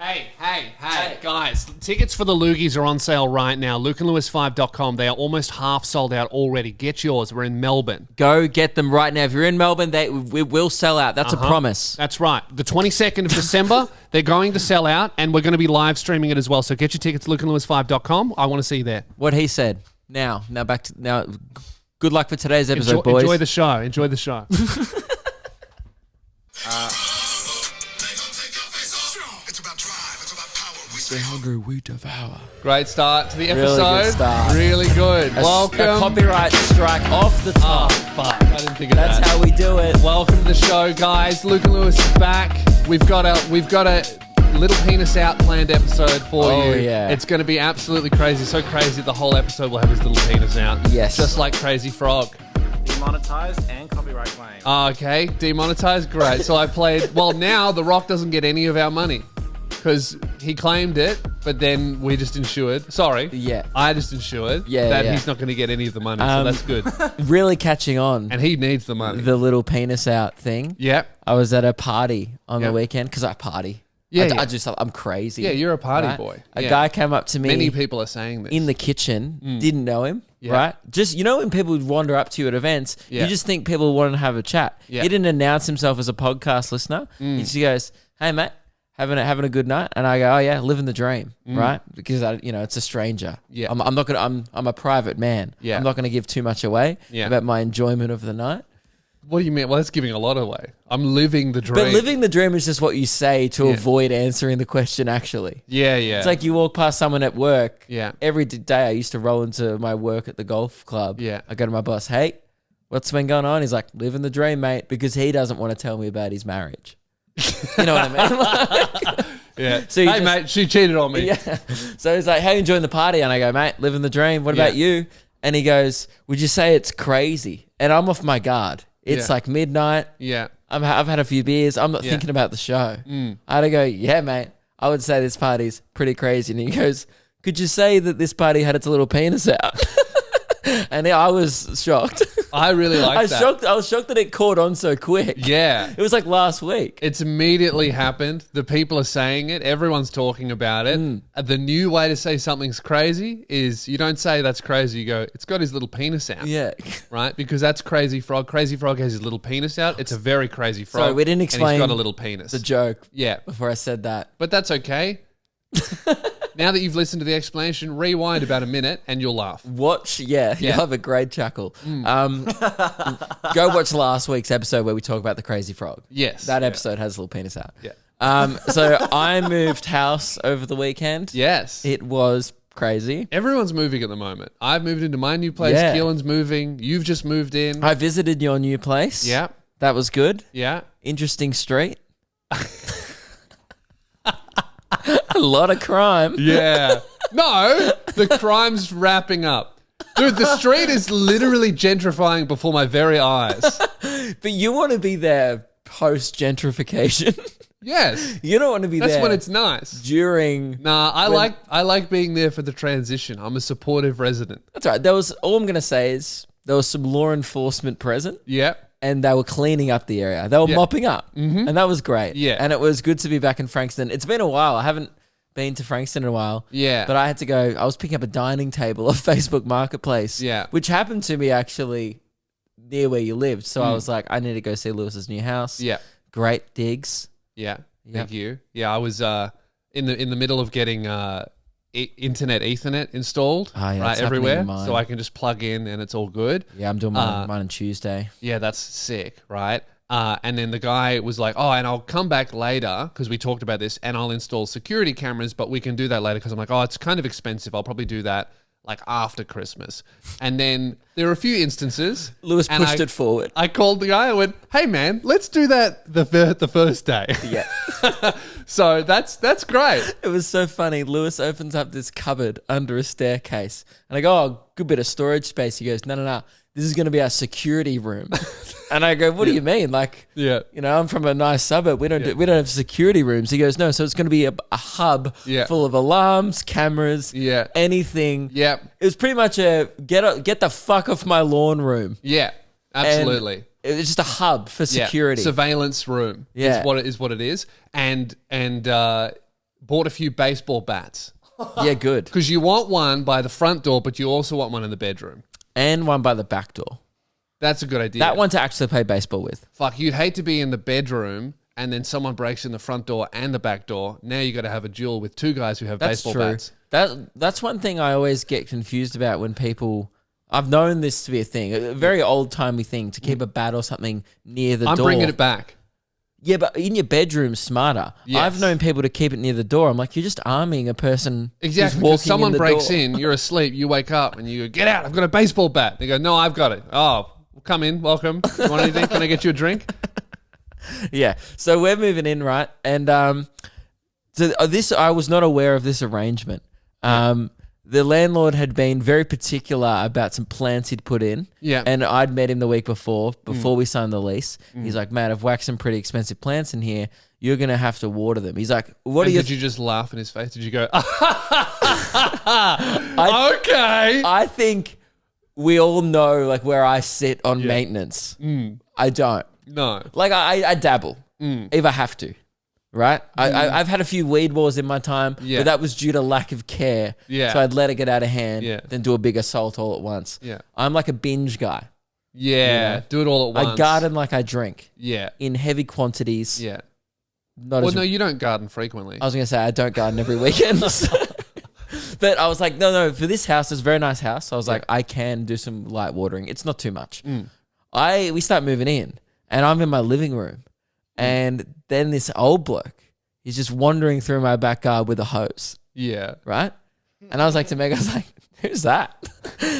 Hey, guys, tickets for the Loogies are on sale right now. lukeandlewis5.com. They are almost half sold out already. Get yours. We're in Melbourne. Go get them right now. If you're in Melbourne, we will sell out. That's a promise. That's right. The 22nd of December, they're going to sell out, and we're going to be live streaming it as well. So get your tickets, lukeandlewis5.com. I want to see you there. What he said. Now back to now. Good luck for today's episode, boys. Enjoy the show. Enjoy the show. The hungry we devour. Great start to the episode. Really good start. Really good. Welcome. A copyright strike off the top. Oh, fuck. I didn't think of that. That's how we do it. Welcome to the show, guys. Luke and Lewis is back. We've got a little penis out planned episode for you. Oh, yeah. It's going to be absolutely crazy. So crazy the whole episode will have his little penis out. Yes. Just like Crazy Frog. Demonetized and copyright claim. Okay. Demonetized. Great. So I played... Well, now The Rock doesn't get any of our money. Because he claimed it, but then we just insured. Sorry. Yeah. I just insured that he's not going to get any of the money. So that's good. Really catching on. And he needs the money. The little penis out thing. Yep. I was at a party on the weekend because I party. Yeah, I'm crazy. Yeah, you're a party boy. A guy came up to me. Many people are saying this. In the kitchen, didn't know him, right? Just, when people would wander up to you at events, you just think people want to have a chat. Yeah. He didn't announce himself as a podcast listener. He just goes, "Hey, mate, having a good night?" And I go, "Oh yeah, living the dream," right? Because it's a stranger. Yeah. I'm a private man. Yeah. I'm not gonna give too much away about my enjoyment of the night. What do you mean? Well, that's giving a lot away. I'm living the dream. But living the dream is just what you say to avoid answering the question, actually. Yeah. It's like you walk past someone at work. Yeah. Every day I used to roll into my work at the golf club. Yeah. I go to my boss, "Hey, what's been going on?" He's like, "Living the dream, mate," because he doesn't want to tell me about his marriage. You know what I mean? Yeah. So hey, mate, she cheated on me. Yeah. So he's like, "How you enjoying the party?" And I go, "Mate, living the dream. What about you?" And he goes, "Would you say it's crazy?" And I'm off my guard. It's like midnight. Yeah. I've had a few beers. I'm not thinking about the show. I had to go, "Yeah, mate, I would say this party's pretty crazy." And he goes, "Could you say that this party had its little penis out?" And I was shocked. I really like that. I was shocked that it caught on so quick. Yeah. It was like last week. It's immediately happened. The people are saying it. Everyone's talking about it. The new way to say something's crazy is you don't say that's crazy. You go, "It's got his little penis out." Yeah. Right? Because that's Crazy Frog. Crazy Frog has his little penis out. It's a very crazy frog. Sorry, we didn't explain and he's got a little penis. the joke Yeah. before I said that. But that's okay. Now that you've listened to the explanation, rewind about a minute and you'll laugh. You'll have a great chuckle. Go watch last week's episode where we talk about the crazy frog. Yes. That episode has a little penis out. Yeah. So I moved house over the weekend. Yes. It was crazy. Everyone's moving at the moment. I've moved into my new place. Yeah. Keelan's moving. You've just moved in. I visited your new place. Yeah. That was good. Yeah. Interesting street. A lot of crime. Yeah. No, the crime's wrapping up. Dude, the street is literally gentrifying before my very eyes. But you want to be there post gentrification. Yes. You don't want to be there. That's when it's nice. During. Nah, I like being there for the transition. I'm a supportive resident. That's right. All I'm going to say is there was some law enforcement present. Yeah. And they were cleaning up the area. They were mopping up. And that was great. Yeah. And it was good to be back in Frankston. It's been a while. I haven't been to Frankston in a while. Yeah. But I had to go. I was picking up a dining table off Facebook Marketplace. Yeah. Which happened to me actually near where you lived. So I was like, I need to go see Lewis's new house. Yeah. Great digs. Yeah. Thank you. Yeah, I was in the middle of getting internet Ethernet installed right everywhere, so I can just plug in and it's all good. Yeah, I'm doing mine on Tuesday. Yeah, that's sick, right? And then the guy was like, "Oh, and I'll come back later because we talked about this, and I'll install security cameras, but we can do that later." Because I'm like, "Oh, it's kind of expensive. I'll probably do that like after Christmas." And then there were a few instances. Lewis pushed it forward. I called the guy and went, "Hey man, let's do that the first day." Yeah. So that's great. It was so funny. Lewis opens up this cupboard under a staircase. And I go, "Oh, good bit of storage space." He goes, No. This is going to be our security room." And I go, "What do you mean? Like, I'm from a nice suburb. We don't have security rooms." He goes, "No, so it's going to be a hub full of alarms, cameras, anything." Yeah. It was pretty much a get the fuck off my lawn room. Yeah, absolutely. And it's just a hub for security. Surveillance room is what it is. And bought a few baseball bats. Yeah, good. Because you want one by the front door, but you also want one in the bedroom. And one by the back door. That's a good idea. That one to actually play baseball with. Fuck, you'd hate to be in the bedroom and then someone breaks in the front door and the back door. Now you got to have a duel with two guys who have baseball bats. That's one thing I always get confused about when people... I've known this to be a thing, a very old-timey thing, to keep a bat or something near the door. I'm bringing it back. Yeah, but in your bedroom, smarter. Yes. I've known people to keep it near the door. I'm like, you're just arming a person. Exactly. Because someone breaks in, you're asleep, you wake up and you go, get out, I've got a baseball bat. They go, no, I've got it. Oh, come in, welcome. You want anything? Can I get you a drink? Yeah. So we're moving in, right? And I was not aware of this arrangement. The landlord had been very particular about some plants he'd put in. Yeah. And I'd met him the week before we signed the lease. He's like, man, I've whacked some pretty expensive plants in here. You're going to have to water them. He's like, did you just laugh in his face? Did you go, okay. I think we all know like where I sit on maintenance. I don't. No. Like I dabble if I have to. Right? I've had a few weed wars in my time, but that was due to lack of care. Yeah. So I'd let it get out of hand, then do a big assault all at once. Yeah. I'm like a binge guy. Yeah. You know? Do it all at once. I garden like I drink. Yeah. In heavy quantities. Yeah. No, you don't garden frequently. I was going to say, I don't garden every weekend. But I was like, no, for this house, it's a very nice house. So I was like, I can do some light watering. It's not too much. We start moving in, and I'm in my living room. And then this old bloke, he's just wandering through my backyard with a hose. Yeah. Right? And I was like to Meg, I was like, who's that?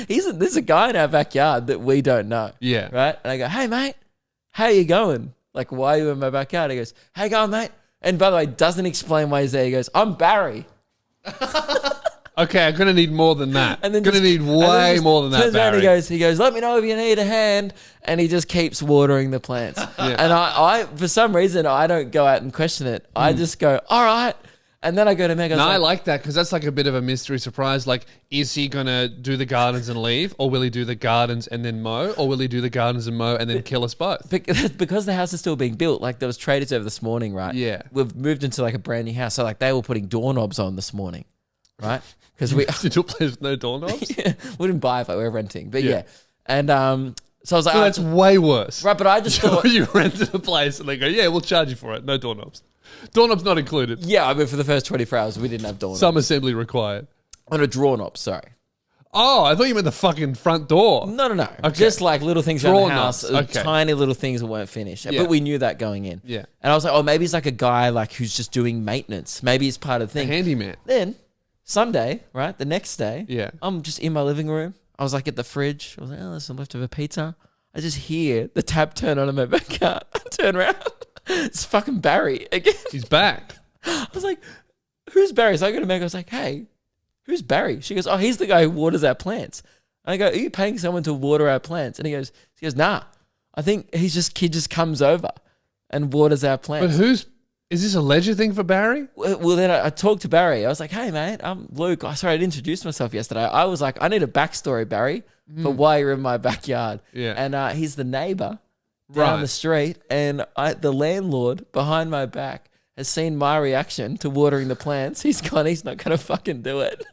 There's a guy in our backyard that we don't know. Yeah. Right? And I go, hey, mate, how you going? Like, why are you in my backyard? He goes, how you going, mate? And by the way, doesn't explain why he's there. He goes, I'm Barry. Okay, I'm gonna need more than that. And then gonna need way more than that. Turns around, he goes, let me know if you need a hand, and he just keeps watering the plants. And I, for some reason, I don't go out and question it. I just go, all right, and then I go to Meg. I like that because that's like a bit of a mystery surprise. Like, is he gonna do the gardens and leave, or will he do the gardens and then mow, or will he do the gardens and mow and then kill us both? Because the house is still being built. Like there was traders over this morning, right? Yeah, we've moved into like a brand new house, so like they were putting doorknobs on this morning. Right? Because we into a place with no doorknobs. Yeah, we didn't buy it, but we were renting. But yeah. And so I was like, no, that's way worse. Right, but I just thought you rented a place and they go, yeah, we'll charge you for it. No doorknobs. Doorknobs not included. Yeah, I mean for the first 24 hours we didn't have doorknobs. Some assembly required. On a draw knob, sorry. Oh, I thought you meant the fucking front door. No. Okay. Just like little things around the house, okay. Tiny little things that weren't finished. Yeah. But we knew that going in. Yeah. And I was like, oh, maybe he's like a guy like who's just doing maintenance. Maybe it's part of the thing. A handyman. Then Sunday, right? The next day, yeah, I'm just in my living room. I was like at the fridge. I was like, oh, there's some leftover pizza. I just hear the tap turn on in my backyard. I turn around. It's fucking Barry again. He's back. I was like, who's Barry? So I go to Meg. I was like, hey, who's Barry? She goes, oh, he's the guy who waters our plants. And I go, are you paying someone to water our plants? And he goes, nah. I think he just comes over and waters our plants. But is this a ledger thing for Barry? Well, then I talked to Barry. I was like, hey, mate, I'm Luke. Sorry, I didn't introduce myself yesterday. I was like, I need a backstory, Barry, for why you're in my backyard. Yeah. And he's the neighbor down the street. And the landlord behind my back has seen my reaction to watering the plants. He's not going to fucking do it.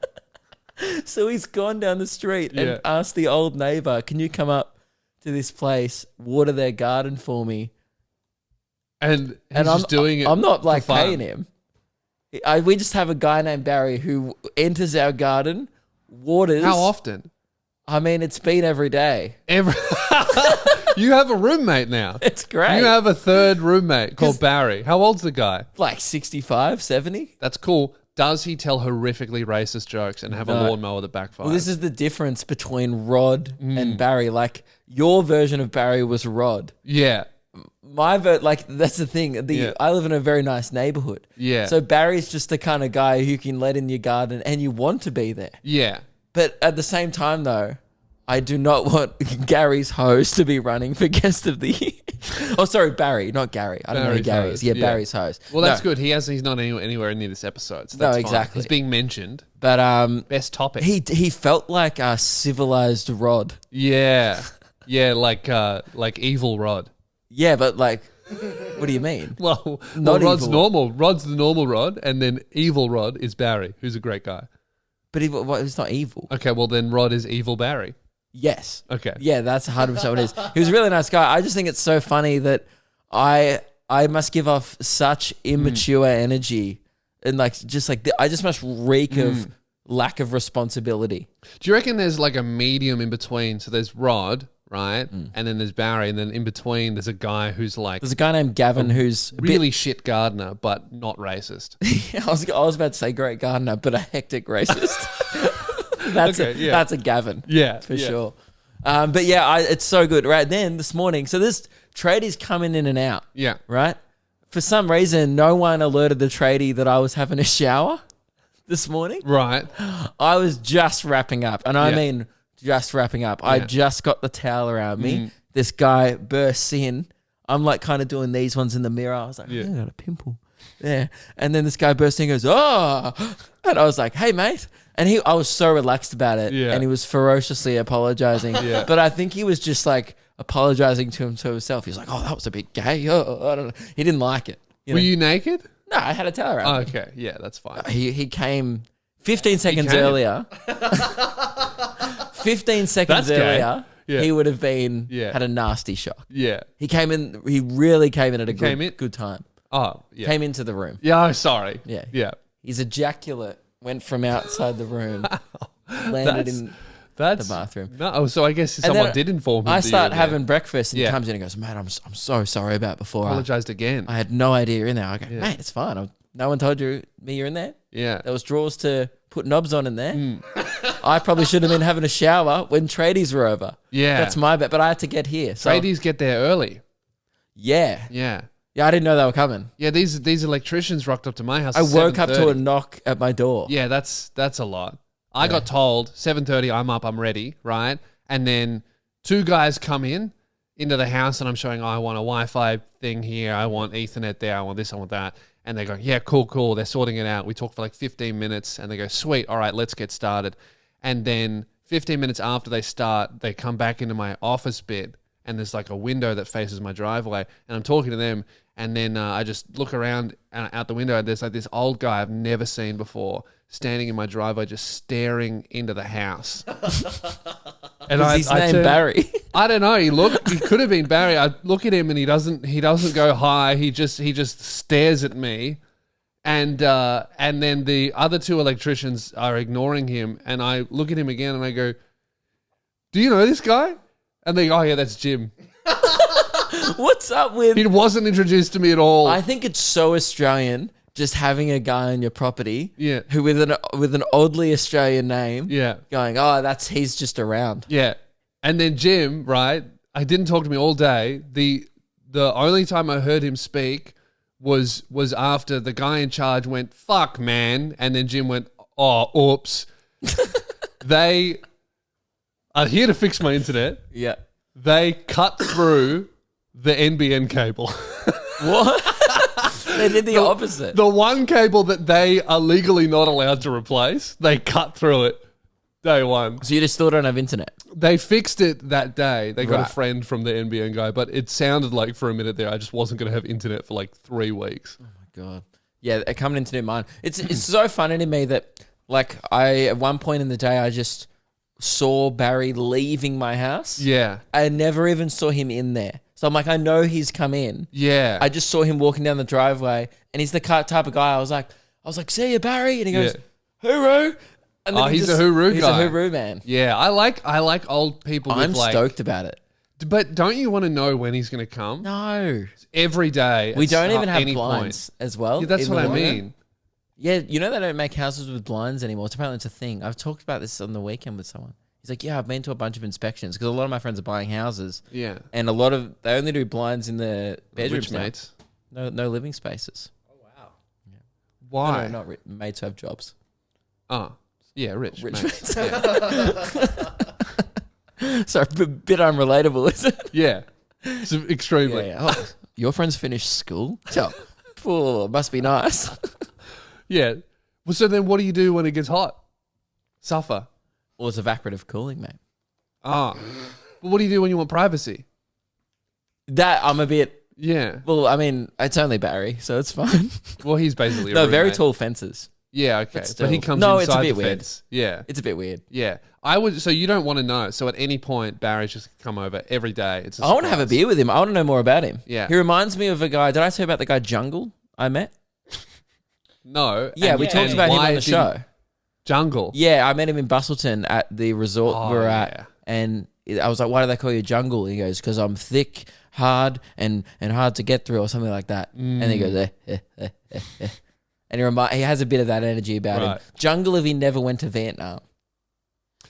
So he's gone down the street and asked the old neighbor, can you come up to this place, water their garden for me? And he's just doing it. I'm not like for fun. paying him. We just have a guy named Barry who enters our garden, waters. How often? I mean, it's been every day. You have a roommate now. It's great. You have a third roommate called Barry. How old's the guy? Like 65, 70. That's cool. Does he tell horrifically racist jokes and have a lawnmower that backfires? Well, this is the difference between Rod and Barry. Like, your version of Barry was Rod. Yeah. That's the thing. I live in a very nice neighborhood. Yeah. So Barry's just the kind of guy who you can let in your garden and you want to be there. Yeah. But at the same time, though, I do not want Gary's hose to be running for guest of the year. Oh, sorry, Barry, not Gary. I don't know who Gary is. Yeah, Barry's hose. Well, that's good. He's not anywhere near this episode. So that's exactly. Fine. He's being mentioned. But best topic. He felt like a civilized Rod. Yeah. Yeah, like evil Rod. Yeah, but like What do you mean? Well, Not Rod's evil. normal. Rod's the normal Rod, and then evil Rod is Barry, who's a great guy. But it's not evil. Okay, well then Rod is evil Barry. Yes. Okay. Yeah, that's 100% what it is. He was a really nice guy. I just think it's so funny that I must give off such immature energy and I just must reek of lack of responsibility. Do you reckon there's like a medium in between? So there's Rod, right? And then there's Barry, and then in between there's a guy who's like There's a guy named Gavin who's a really shit gardener, but not racist. I was about to say great gardener, but a hectic racist. That's a Gavin. Yeah, for sure. But yeah, it's so good. Right then, this morning, so this tradie's coming in and out. Yeah. Right. For some reason, no one alerted the tradie that I was having a shower this morning. Right. I was just wrapping up, and I mean just wrapping up. I just got the towel around me. This guy bursts in. I'm like kind of doing these ones in the mirror. I was like, I got a pimple. Yeah. And then this guy bursts in and goes, oh. And I was like, hey, mate. And I was so relaxed about it. Yeah. And he was ferociously apologizing. Yeah. But I think he was just like apologizing to himself. He was like, oh, that was a bit gay. Oh, I don't know. He didn't like it. Were you naked? No, I had a towel around me. Okay. Yeah, that's fine. He came 15 seconds earlier. 15 seconds earlier. Yeah. He would have been had a nasty shock. Yeah. He came in. He really came in at a good time. Oh, yeah. Came into the room. Yeah, I'm sorry. Yeah. Yeah. His ejaculate went from outside the room, landed in the bathroom. No, so I guess someone did inform him. I start having breakfast and he comes in and goes, mate, I'm so sorry about before. Apologized again. I had no idea you're in there. I go, mate, it's fine. No one told me you're in there. Yeah. There was drawers to put knobs on in there. I probably should have been having a shower when tradies were over. Yeah. That's my bet, but I had to get here. So. Tradies get there early. Yeah. Yeah. Yeah, I didn't know they were coming. Yeah, these electricians rocked up to my house. I woke up to a knock at my door. Yeah, that's a lot. I got told 7:30. I'm up. I'm ready. Right, and then two guys come into the house, and I'm showing. I want a Wi-Fi thing here. I want Ethernet there. I want this. I want that. And they go, yeah, cool. They're sorting it out. We talk for like 15 minutes, and they go, sweet. All right, let's get started. And then 15 minutes after they start, they come back into my office bit, and there's like a window that faces my driveway, and I'm talking to them. And then I just look around out the window, and there's like this old guy I've never seen before standing in my driveway just staring into the house. And his name Barry? I don't know. He could have been Barry. I look at him and he doesn't go hi. He just stares at me. And then the other two electricians are ignoring him, and I look at him again and I go, do you know this guy? And they go, oh yeah, that's Jim. What's up with... He wasn't introduced to me at all. I think it's so Australian just having a guy on your property who with an oddly Australian name going, oh, he's just around. Yeah. And then Jim, right, I didn't talk to me all day. The only time I heard him speak was after the guy in charge went, fuck, man. And then Jim went, oh, oops. They are here to fix my internet. Yeah. They cut through the NBN cable. What? They did the opposite. The one cable that they are legally not allowed to replace, they cut through it day one. So you just still don't have internet? They fixed it that day. They got a friend from the NBN guy, but it sounded like for a minute there I just wasn't going to have internet for like 3 weeks. Oh my God. Yeah, they're coming into new mine. It's so funny to me that like at one point in the day I just saw Barry leaving my house. Yeah. I never even saw him in there. So I'm like, I know he's come in. Yeah. I just saw him walking down the driveway, and he's the type of guy. I was like, see you, Barry, and he goes, hooroo. And then he's a hooroo guy. He's a hooroo man. Yeah, I like old people. I'm stoked about it. But don't you want to know when he's going to come? No. Every day. We don't even have blinds as well. Yeah, that's what I mean. Yeah, you know they don't make houses with blinds anymore. Apparently it's a thing. I've talked about this on the weekend with someone. He's like, yeah, I've been to a bunch of inspections because a lot of my friends are buying houses. Yeah. And they only do blinds in the bedrooms now. Mates. No living spaces. Oh, wow. Yeah. Why? No, not mates who have jobs. Oh, yeah, rich mates. Sorry, a bit unrelatable, is it? Yeah. It's extremely. Yeah. Oh, your friends finished school? Oh, must be nice. Yeah. Well, so then what do you do when it gets hot? Suffer. Well, it's evaporative cooling, mate. Ah. But what do you do when you want privacy? That I'm a bit Yeah. Well, I mean, it's only Barry, so it's fine. Well, he's basically a No, very roommate. tall fences. Yeah, okay. still- But he comes No, it's a inside bit the weird. fence. Yeah. It's a bit weird. Yeah. So you don't want to know. So at any point, Barry's just come over every day. It's I want to have a beer with him. I want to know more about him. Yeah. He reminds me of a guy. Did I tell you about the guy Jungle I met? No. Yeah, and- we talked and about him why on the it didn't- show. Jungle. Yeah, I met him in Bustleton at the resort Oh, we were at. yeah. And I was like, why do they call you Jungle? He goes, because I'm thick, hard, and hard to get through or something like that. And he goes, And he has a bit of that energy about him. Right. Jungle if he never went to Vietnam.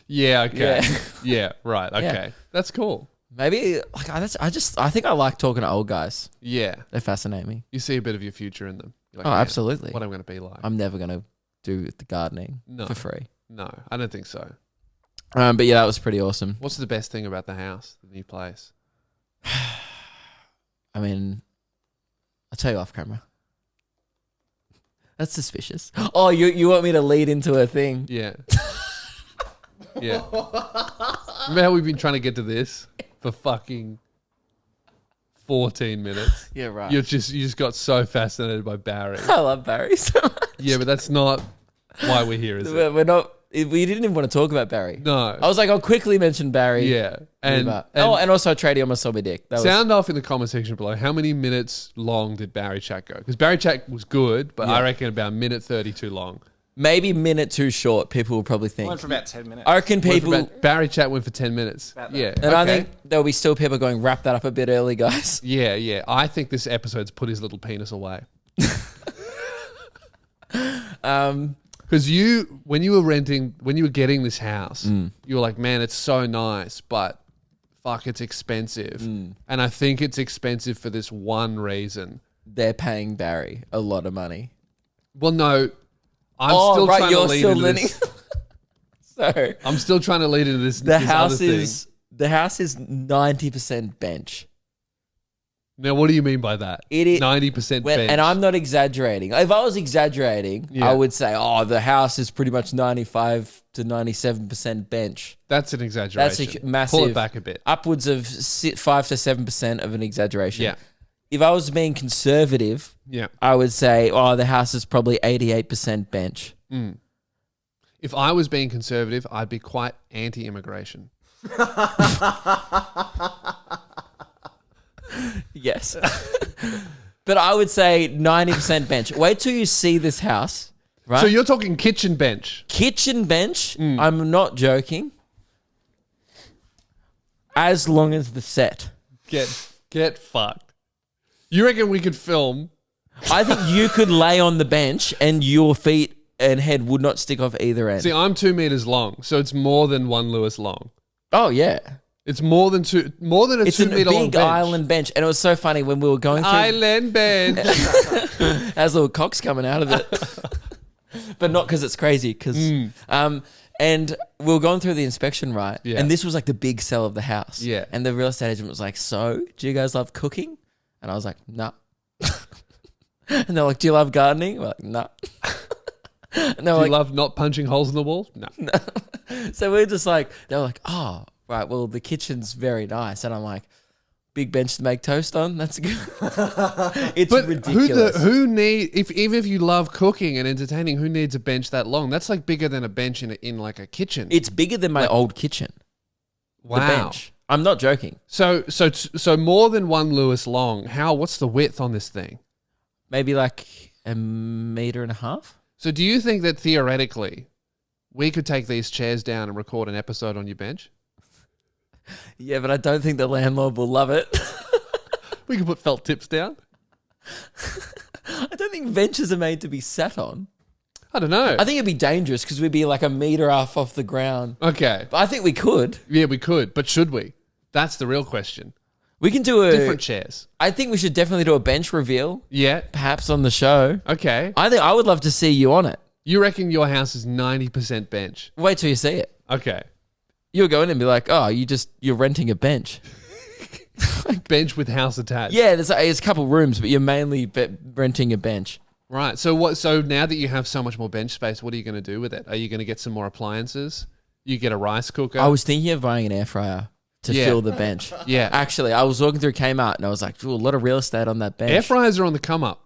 Yeah, okay. Yeah. Yeah, right. Okay. Yeah. That's cool. Maybe like I think I like talking to old guys. Yeah. They fascinate me. You see a bit of your future in them. You're like, Oh, "Man, absolutely. What I'm going to be like. I'm never gonna do the gardening No. for free. No, I don't think so. But yeah, that was pretty awesome. What's the best thing about the house, the new place? I mean, I'll tell you off camera. That's suspicious. Oh, you want me to lead into a thing? Yeah. Yeah. Remember how we've been trying to get to this for fucking 14 minutes? Yeah, right. You just got so fascinated by Barry. I love Barry so much. Yeah, but that's not why we're here, is it? We're not. We didn't even want to talk about Barry. No. I was like, I'll quickly mention Barry. Yeah. And also Tradie almost saw me dick. That was, sound off in the comment section below. How many minutes long did Barry Chat go? Because Barry Chat was good, but I reckon about minute 30 too long. maybe minute too short. People will probably think. Went for about 10 minutes. I reckon people. Barry Chat went for 10 minutes. About that. Yeah. And I okay. think there'll be still people going, wrap that up a bit early, guys. Yeah, yeah. I think this episode's put his little penis away. Because when you were getting this house, you were like, man, it's so nice, but fuck, it's expensive. And I think it's expensive for this one reason. They're paying Barry a lot of money. Well, no, I'm still trying to lead into this. So I'm still trying to lead into this. the this house other thing. is 90% bench. Now, what do you mean by that? It is 90% bench. and I'm not exaggerating. If I was exaggerating, Yeah. I would say, oh, the house is pretty much 95 to 97% bench. That's an exaggeration. That's a massive. Pull it back a bit. Upwards of 5 to 7% of an exaggeration. Yeah. If I was being conservative, Yeah. I would say, oh, the house is probably 88% bench. If I was being conservative, I'd be quite anti-immigration. Yes. But I would say 90% bench. Wait till you see this house, right? So you're talking kitchen bench. Kitchen bench, I'm not joking. As long as the set. Get fucked. You reckon we could film? I think you could lay on the bench and your feet and head would not stick off either end. See, I'm 2 meters long, so it's more than one Lewis long. Oh, yeah. It's more than a It's 2 a meter long big bench. island bench. And it was so funny when we were going through. Island bench. Has little cocks coming out of it. But not because it's crazy. And we were going through the inspection, right? Yeah. And this was like the big sell of the house. Yeah. And the real estate agent was like, so, do you guys love cooking? And I was like, no. And they're like, do you love gardening? We're like, no. And they Do were you like, love not punching holes in the wall? No. so we're just like, they were like, oh, right, well, the kitchen's very nice. And I'm like, big bench to make toast on? That's good. It's But ridiculous. even if you love cooking and entertaining, who needs a bench that long? That's like bigger than a bench in like a kitchen. It's bigger than my old kitchen. Wow. The bench. I'm not joking. So more than one Lewis long. What's the width on this thing? Maybe like 1.5 meters. So do you think that theoretically we could take these chairs down and record an episode on your bench? Yeah, but I don't think the landlord will love it. We could put felt tips down. I don't think benches are made to be sat on. I don't know. I think it'd be dangerous because we'd be like 1.5 meters off the ground. Okay. But I think we could. Yeah, we could. But should we? That's the real question. We can do Different chairs. I think we should definitely do a bench reveal, Yeah. perhaps on the show. Okay. I think I would love to see you on it. You reckon your house is 90% bench? Wait till you see it. Okay. You'll go in and be like, oh, you're renting a bench. Bench with house attached. Yeah, there's a couple rooms, but you're mainly renting a bench. Right. So what? So now that you have so much more bench space, what are you going to do with it? Are you going to get some more appliances? You get a rice cooker? I was thinking of buying an air fryer to Yeah. fill the bench. Yeah. Actually, I was walking through Kmart and I was like, "Ooh, a lot of real estate on that bench." Air fryers are on the come up.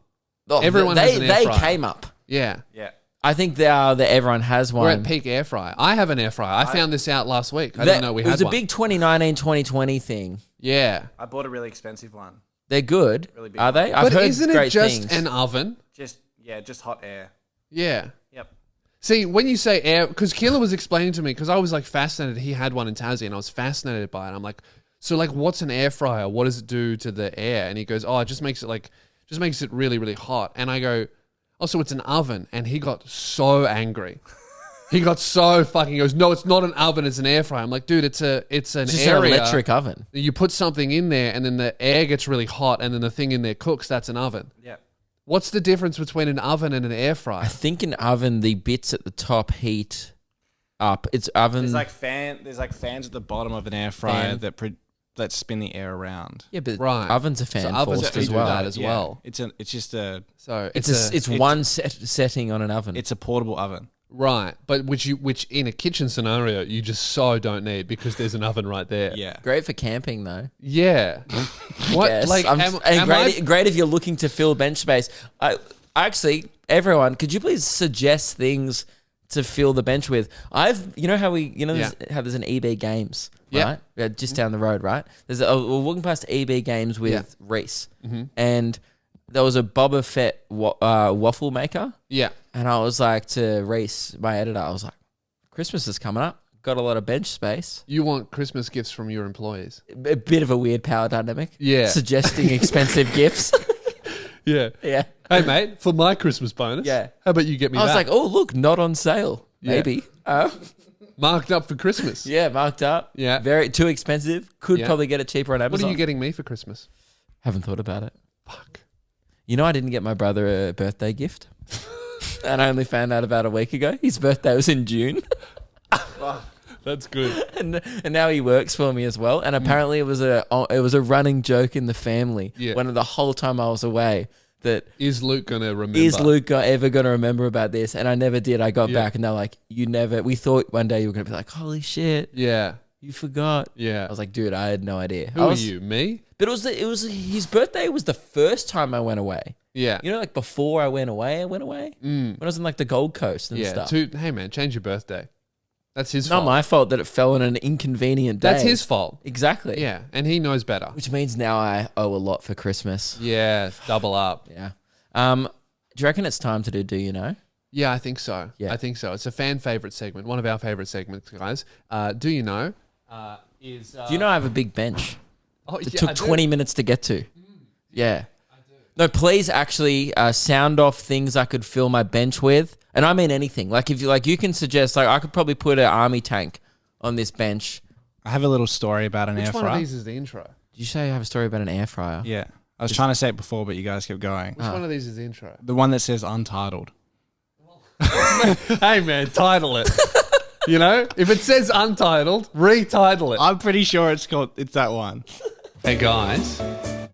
Oh, everyone they, has an air they fryer. came up. Yeah. Yeah. I think they are that everyone has one. We're at peak air fryer. I have an air fryer. I found this out last week. I didn't know we it had was a one. big 2019, 2020 thing. Yeah. I bought a really expensive one. They're good. Really big Are one. they? I've But heard isn't it great just things. an oven? Just hot air. Yeah. Yep. See, when you say air, because Keeler was explaining to me, because I was like fascinated. He had one in Tassie, and I was fascinated by it. I'm like, so like, what's an air fryer? What does it do to the air? And he goes, oh, it just makes it really, really hot. And I go, oh, so it's an oven. And he got so angry. He got so fucking. He goes, no, it's not an oven. It's an air fryer. I'm like, dude, it's an It's just area. an electric oven. You put something in there, and then the air gets really hot, and then the thing in there cooks. That's an oven. Yeah. What's the difference between an oven and an air fryer? I think an oven, the bits at the top heat up. It's oven. There's like fans at the bottom of an air fryer Fan. that spin the air around. yeah, but Right. ovens are fan So ovens forced do as well. that as well. It's just a So It's one setting on an oven. it's a portable oven. right, but which in a kitchen scenario you just so don't need because there's an oven right there. Yeah. great for camping though. Yeah. What Yes. like and great if you're looking to fill bench space. Actually, everyone, could you please suggest things to fill the bench with? You know how how there's an EB Games, Yeah. right? Yeah, just down the road, right? We're walking past EB Games with Reese, and there was a Boba Fett waffle maker, Yeah. and I was like to Reese, my editor, I was like, Christmas is coming up. Got a lot of bench space. You want Christmas gifts from your employees. A bit of a weird power dynamic. Yeah. Suggesting expensive gifts. Yeah. Yeah. Hey mate, for my Christmas bonus. Yeah. How about you get me I was that? like, oh, look, not on sale. Yeah. Maybe. Marked up for Christmas. Yeah, marked up. Yeah. Very too expensive. Could Yeah. probably get it cheaper on What Amazon. are you getting me for Christmas? Haven't thought about it. Fuck. You know, I didn't get my brother a birthday gift. And I only found out about a week ago. His birthday was in June. That's good. and now he works for me as well. And apparently it was a running joke in the family Yeah. when the whole time I was away that Is Luke gonna remember? is Luke ever going to remember about this? And I never did. I got Yeah. back and they're like, you never. We thought one day you were going to be like, holy shit, Yeah. you forgot. Yeah. I was like, dude, I had no idea. Who are you? Me? But it was his birthday was the first time I went away. Yeah. You know, like before I went away. When I was in like the Gold Coast and Yeah. stuff. Hey man, change your birthday. That's his Not fault. my fault that it fell on an inconvenient day. That's his fault. Exactly. Yeah. And he knows better. Which means now I owe a lot for Christmas. Yeah. Double up. Yeah. Do you reckon it's time to do you know? Yeah, I think so. Yeah. I think so. It's a fan favorite segment. One of our favorite segments, guys. Do you know? Is Do you know I have a big bench? Oh, It yeah, took I do. 20 minutes to get to. Yeah. No, please actually sound off things I could fill my bench with. And I mean anything. Like if you can suggest, like I could probably put an army tank on this bench. I have a little story about an air Which one fryer. of these is the intro? Did you say you have a story about an air fryer? Yeah. I was trying to say it before, but you guys kept going. Which one of these is the intro? The one that says Untitled. Hey man, title it. You know, if it says untitled, retitle it. I'm pretty sure it's that one. Hey guys. Oh,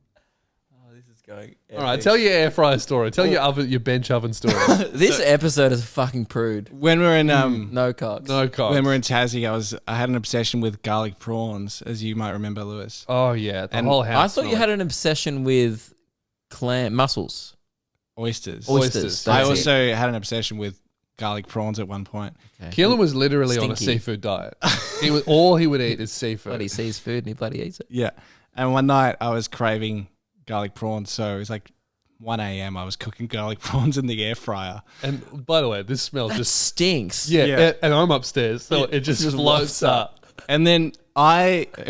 this is going. All right, tell your air fryer story. Tell your bench oven story. This episode is a fucking prude. When we're in No cocks. No cops. when we're in Tassie, I had an obsession with garlic prawns, as you might remember, Lewis. Oh yeah, the And whole I house. thought you had an obsession with mussels. Oysters. Oysters. I That's it. also had an obsession with garlic prawns at one point. Keelan was literally on a Stinky. seafood diet. All he would eat is seafood. Bloody sees food and he bloody eats it. Yeah. And one night I was craving garlic prawns, so it was like 1 a.m. I was cooking garlic prawns in the air fryer. And by the way, this smell That just stinks. yeah. And I'm upstairs, so it just Just floats wafts up. And then it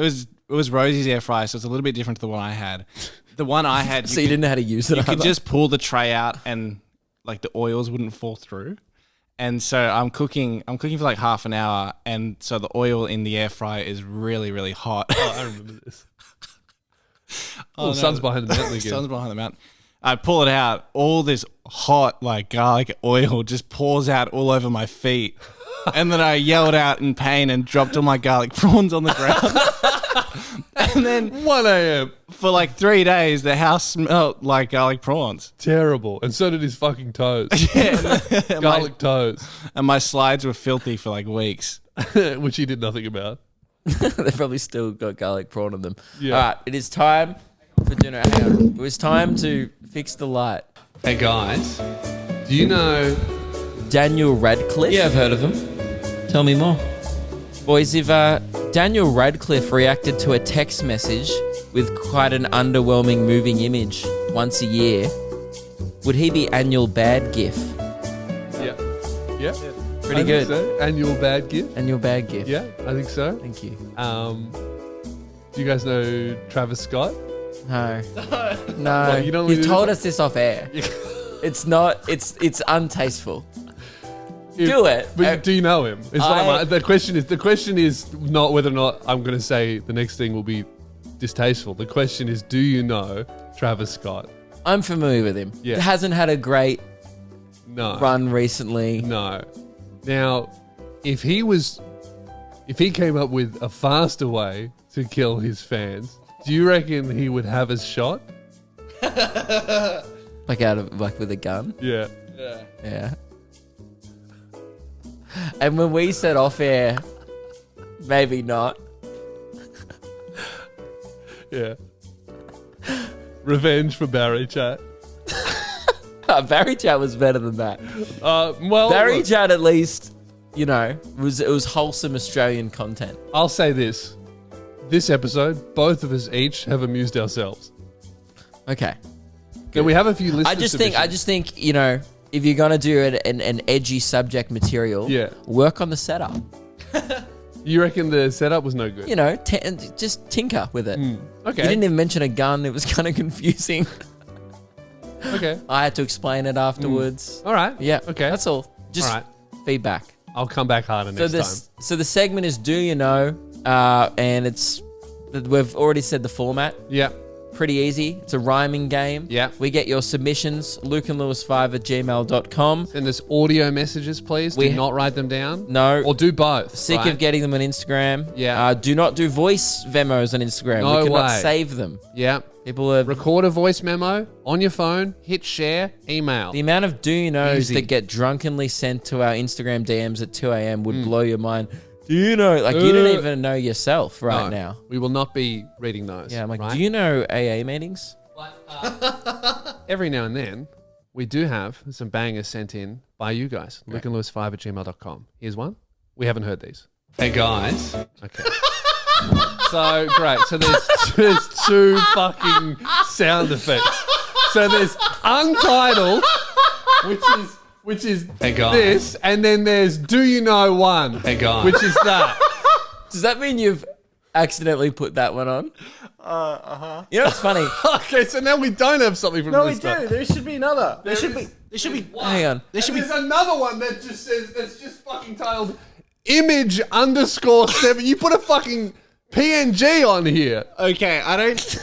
was Rosie's air fryer, so it's a little bit different to the one I had. The one I had, So you didn't know how to use it. you could either? just pull the tray out and like the oils wouldn't fall through. And so I'm cooking for like half an hour, and so the oil in the air fryer is really, really hot. Oh, I remember this. Oh, the sun's behind the mountain again. Sun's behind the mountain. I pull it out. All this hot, like garlic oil just pours out all over my feet. And then I yelled out in pain and dropped all my garlic prawns on the ground. And then 1 a.m. for like 3 days, the house smelled like garlic prawns. Terrible. And so did his fucking toes. And Garlic toes. my slides were filthy for like weeks. Which he did nothing about. They've probably still got garlic prawn on them. Yeah. All right, it is time for dinner. Hang on. It was time to fix the light. Hey guys, do you know Daniel Radcliffe? Yeah, I've heard of them. Tell me more. Boys, if Daniel Radcliffe reacted to a text message with quite an underwhelming moving image once a year, would he be annual bad gif? Yeah. Yeah. Pretty I good. Think so. Annual bad gift. Annual bad gif. Yeah, I think so. Thank you. Do you guys know Travis Scott? No. No. Well, you don't You've really- told us this off air. It's not. It's untasteful. If- Do it. But do you know him? It's the question is not whether or not I'm going to say the next thing will be distasteful. The question is, do you know Travis Scott? I'm familiar with him. Yeah. He hasn't had a great No. run recently. No. Now, if he came up with a faster way to kill his fans, do you reckon he would have us shot? Like with a gun. Yeah. Yeah. And when we said off air, maybe not. Yeah. Revenge for Barry Chat. Barry Chat was better than that. Well, Barry look, Chat, at least, it was wholesome Australian content. I'll say this. This episode, both of us each have amused ourselves. Okay. Then we have a few listeners. I just think, if you're gonna do an edgy subject material, Yeah. work on the setup. You reckon the setup was no good? Just tinker with it. Okay. You didn't even mention a gun. It was kind of confusing. Okay. I had to explain it afterwards. All right. Yeah. Okay. That's all. Just All right. feedback. I'll come back harder next time. So the segment is Do You Know? And we've already said the format. Yeah. Pretty easy. It's a rhyming game. Yeah. We get your submissions, lukeandlewis5@gmail.com. Send us audio messages, please. Do not write them down. No. Or do both. Sick right? of getting them on Instagram. Yeah. Do not do voice memos on Instagram. No we cannot way. save them. Yeah. People are... Record a voice memo on your phone, hit share, email. The amount of Do You Knows Easy. that get drunkenly sent to our Instagram DMs at 2 a.m. would blow your mind. Do you know? Like, you don't even know yourself right now. We will not be reading those. Yeah, I'm like, right? do you know AA meetings? Every now and then, we do have some bangers sent in by you guys. lukeandlewis5@gmail.com. Here's one. We haven't heard these. Hey, guys. Okay. So, great. So, there's two fucking sound effects. So, there's Untitled, which is Hey, guys. this, and then there's Do You Know One, Hey, guys. which is that. Does that mean you've accidentally put that one on? You know what's funny? Okay, so now we don't have something from No, this we stuff. do. There should be another. There should be. Hang on. There should be. There's another one that just says, that's just fucking titled image_7. You put a fucking PNG on here. Okay, I don't.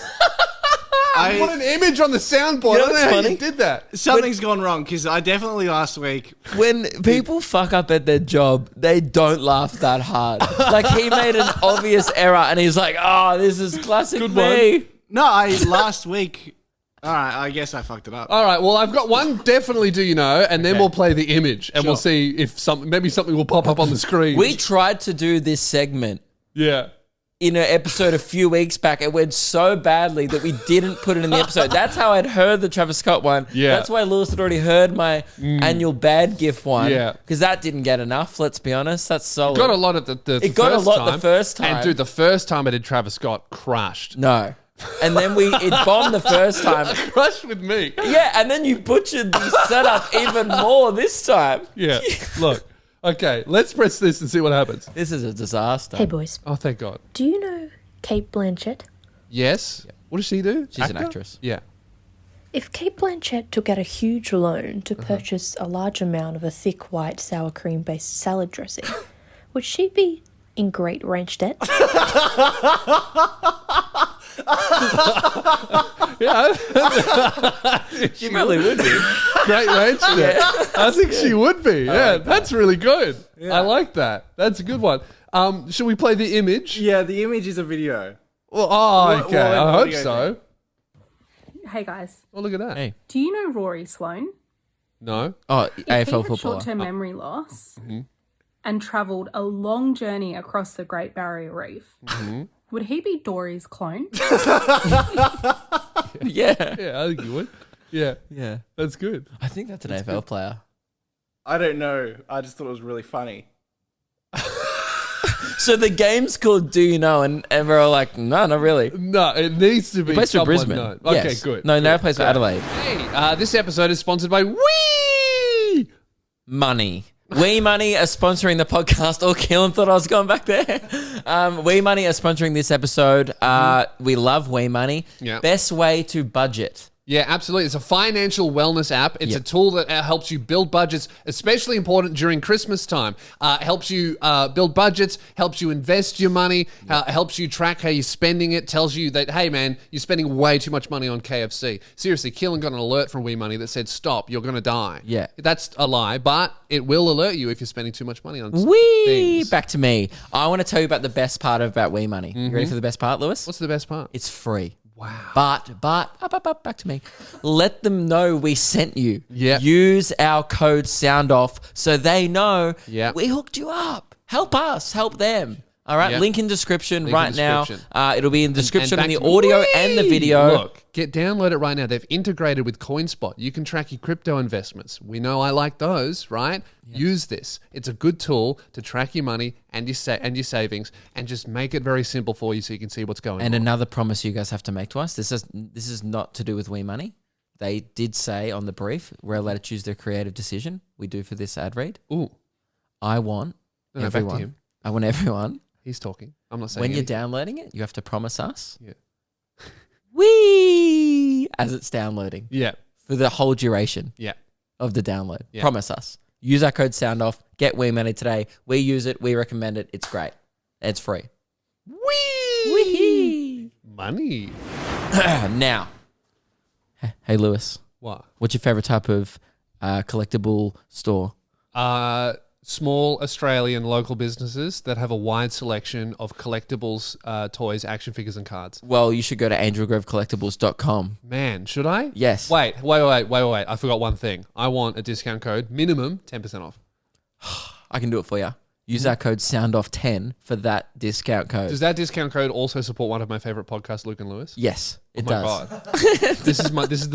You put an image on the soundboard. You know I don't know what's how funny? you did that. Something's gone wrong because I definitely last week. When people fuck up at their job, they don't laugh that hard. Like, he made an obvious error and he's like, oh, this is classic Good me. No, last week. All right, I guess I fucked it up. All right, well, I've got one definitely Do You Know, and then Okay. we'll play the image, and we'll Sure. see if maybe something will pop up on the screen. We tried to do this segment Yeah. in an episode a few weeks back. It went so badly that we didn't put it in the episode. That's how I'd heard the Travis Scott one. Yeah. That's why Lewis had already heard my annual bad gift one. Yeah. Because that didn't get enough, let's be honest. That's solid. Got a lot at the It got a first lot time. the first time. And dude, the first time I did Travis Scott, crushed. No. And then it bombed the first time. Crushed with me. Yeah, and then you butchered the setup even more this time. Yeah. Look. Okay, let's press this and see what happens. This is a disaster. Hey boys, Oh, thank God. do you know Kate Blanchett? Yes. What does she do? She's an actress. Yeah. If Kate Blanchett took out a huge loan to purchase a large amount of a thick white sour cream based salad dressing, would she be in great range debt? Yeah. She probably would be. Great range there. I think she would be. Yeah, that's really good. I like that. That's a good one. Should we play the image? Yeah, the image is a video. Well, oh, okay. Well, I hope audio so. Hey guys, Oh, look at that. Hey. do you know Rory Sloan? No. Oh, If AFL he had footballer. short-term memory loss, and travelled a long journey across the Great Barrier Reef, would he be Dory's clone? Yeah. Yeah, I think you would. Yeah. Yeah. That's good. I think that's an AFL player. I don't know. I just thought it was really funny. So the game's called Do You Know? And we're all like, no, not really. No, it needs to be He plays for someone Brisbane. known. Okay, Yes. good. No, now he plays for Adelaide. Hey, this episode is sponsored by Wee Money. Wee Money are sponsoring the podcast. Oh, Keelan thought I was going back there. Wee Money are sponsoring this episode. We love Wee Money. Yeah. Best way to budget. Yeah, absolutely. It's a financial wellness app. It's Yep. a tool that helps you build budgets, especially important during Christmas time. Helps you build budgets, helps you invest your money, helps you track how you're spending it, tells you that, hey, man, you're spending way too much money on KFC. Seriously, Keelan got an alert from Wee Money that said, stop, you're going to die. Yeah. That's a lie, but it will alert you if you're spending too much money on Wee! things. Back to me. I want to tell you about the best part about Wee Money. You ready for the best part, Lewis? What's the best part? It's free. Wow. But, back to me. Let them know we sent you. Yep. Use our code SOUNDOFF so they know Yep. we hooked you up. Help us, help them. All right, Yep. link in description Link in right description. now. It'll be in description back on the to- audio and the Whee! video. Look, download it right now. They've integrated with CoinSpot. You can track your crypto investments. We know I like those, right? Use this. It's a good tool to track your money and your savings, and just make it very simple for you so you can see what's going And on. another promise you guys have to make to us. This is not to do with Wee Money. They did say on the brief we're allowed to choose their creative decision. We do for this ad read. Ooh, I want No, back to everyone. him. I want everyone. He's talking. I'm not saying When you're anything. downloading it, you have to promise us. Yeah. Wee! As it's downloading Yeah, for the whole duration yeah. of the download. Yeah. Promise us. Use our code SOUNDOFF. Get Wee Money today. We use it. We recommend it. It's great. It's free. Wee! Money. Now, hey Lewis, What? what's your favorite type of collectible store? Small Australian local businesses that have a wide selection of collectibles, toys, action figures, and cards. Well, you should go to angelgrovecollectibles.com. Man, should I? Yes. Wait. I forgot one thing. I want a discount code, minimum 10% off. I can do it for you. Use our code SOUNDOFF10 for that discount code. Does that discount code also support one of my favorite podcasts, Luke and Lewis? Yes, it Oh my does. God. This is